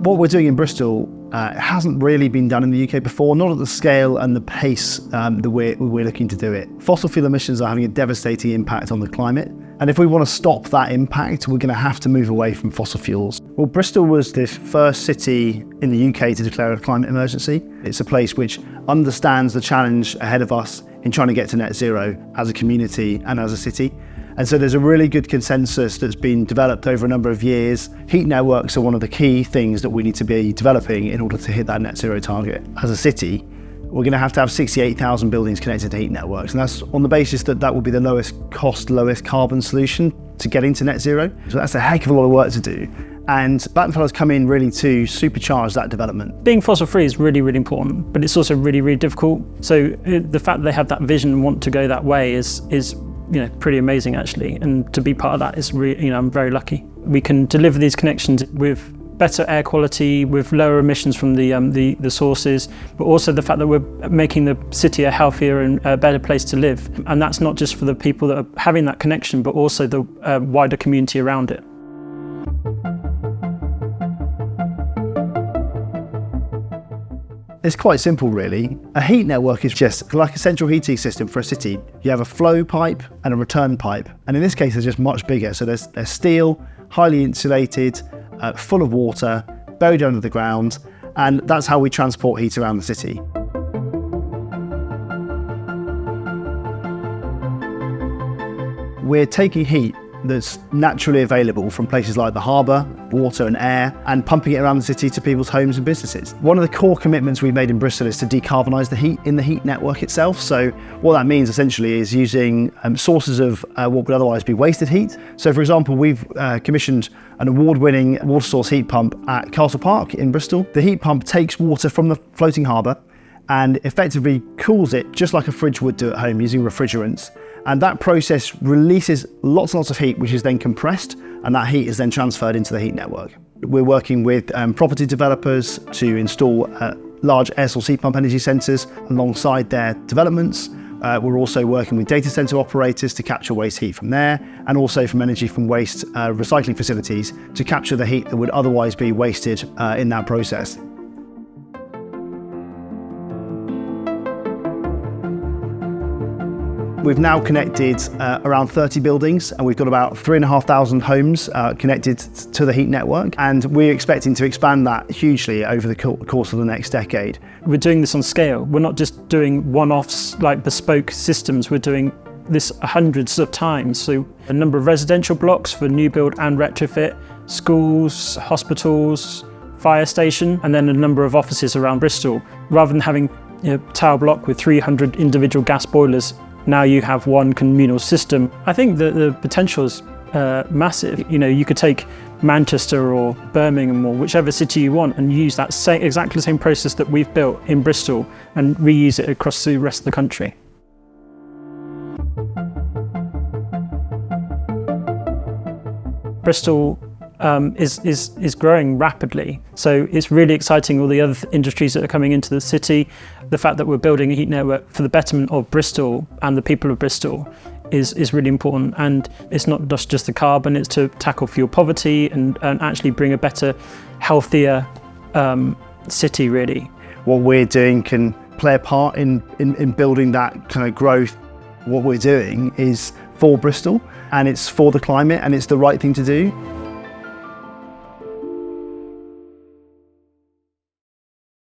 What we're doing in Bristol hasn't really been done in the UK before, not at the scale and the pace that we're looking to do it. Fossil fuel emissions are having a devastating impact on the climate. And if we want to stop that impact, we're going to have to move away from fossil fuels. Well, Bristol was the first city in the UK to declare a climate emergency. It's a place which understands the challenge ahead of us in trying to get to net zero as a community and as a city. And so there's a really good consensus that's been developed over a number of years. Heat networks are one of the key things that we need to be developing in order to hit that net zero target. As a city, we're going to have 68,000 buildings connected to heat networks. And that's on the basis that that will be the lowest cost, lowest carbon solution to getting to net zero. So that's a heck of a lot of work to do. And Vattenfall has come in really to supercharge that development. Being fossil free is really, really important, but it's also really, really difficult. So the fact that they have that vision and want to go that way is pretty amazing actually. And to be part of that is really, I'm very lucky. We can deliver these connections with better air quality, with lower emissions from the sources, but also the fact that we're making the city a healthier and a better place to live. And that's not just for the people that are having that connection, but also the wider community around it. It's quite simple really. A heat network is just like a central heating system for a city. You have a flow pipe and a return pipe. And in this case, they're just much bigger. So they're steel, highly insulated, full of water, buried under the ground. And that's how we transport heat around the city. We're taking heat that's naturally available from places like the harbour, water and air, and pumping it around the city to people's homes and businesses. One of the core commitments we've made in Bristol is to decarbonise the heat in the heat network itself. So what that means essentially is using sources of what would otherwise be wasted heat. So for example, we've commissioned an award-winning water source heat pump at Castle Park in Bristol. The heat pump takes water from the floating harbour and effectively cools it just like a fridge would do at home using refrigerants. And that process releases lots and lots of heat, which is then compressed, and that heat is then transferred into the heat network. We're working with property developers to install large air source heat pump energy centres alongside their developments. We're also working with data centre operators to capture waste heat from there, and also from energy from waste recycling facilities to capture the heat that would otherwise be wasted in that process. We've now connected around 30 buildings, and we've got about 3,500 homes connected to the heat network, and we're expecting to expand that hugely over the course of the next decade. We're doing this on scale. We're not just doing one-offs like bespoke systems, we're doing this hundreds of times. So a number of residential blocks for new build and retrofit, schools, hospitals, fire station, and then a number of offices around Bristol. Rather than having a tower block with 300 individual gas boilers, now you have one communal system. I think that the potential is massive. You could take Manchester or Birmingham or whichever city you want and use that exactly the same process that we've built in Bristol and reuse it across the rest of the country. Bristol is growing rapidly. So it's really exciting, all the other industries that are coming into the city. The fact that we're building a heat network for the betterment of Bristol and the people of Bristol is really important. And it's not just the carbon, it's to tackle fuel poverty and actually bring a better, healthier city, really. What we're doing can play a part in building that kind of growth. What we're doing is for Bristol, and it's for the climate, and it's the right thing to do.